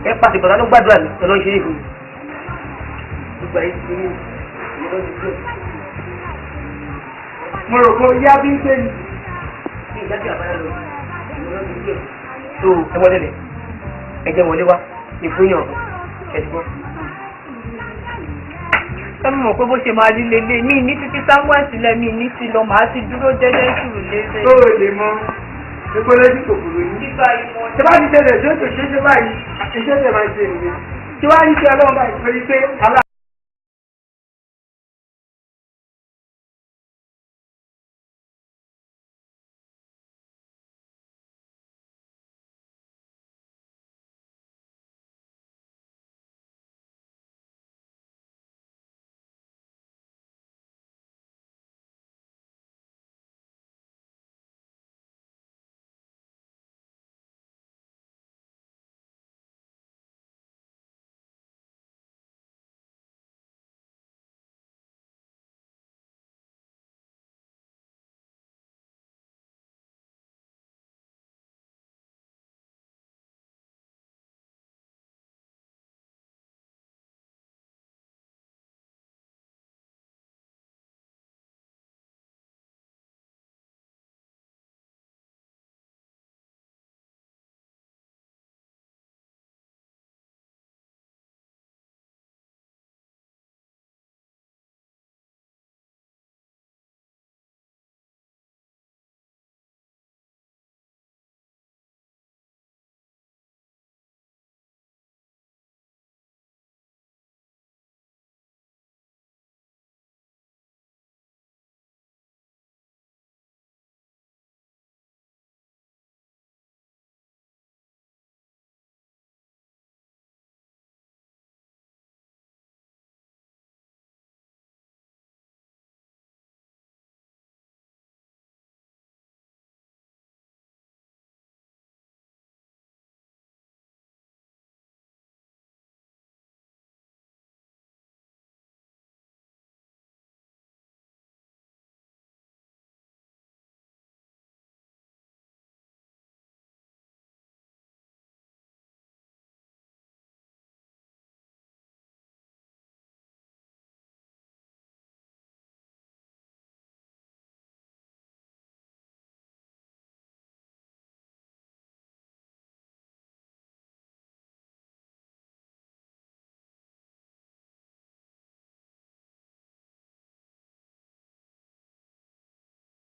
ẹ pàṣẹ bàtà ló gbàdúrà mi ẹ lọ́ọ́ ṣe é fún mi. gbogbo ayé ti rí ìyẹn lọ́ọ́ ti gbé. mo rò pé yá bí ń pè ní. ní ìdájọ́ àbáyọ lọ ìyẹn lọ́ọ́ ti gbé. tó ẹ wọlé lẹ ẹ jẹ́ wọlé wá ìfúnyàn ẹ ti gbọ́. ẹ mọ̀ pé bó ṣe máa rí lélẹ̀ ní ní títí Samuel sílẹ̀ mi ní ti lọ màá ti dúró jẹ́jẹ́ sùúrù lélẹ̀. tó o lè mọ epo lójú kòkòrò yìí. tí wàá ní tẹ́lẹ̀ tó tó ṣe é ṣe báyìí àti ṣe é ṣe máa ṣe nìyẹn. tí wàá ní tí ọlọ́run báyìí pé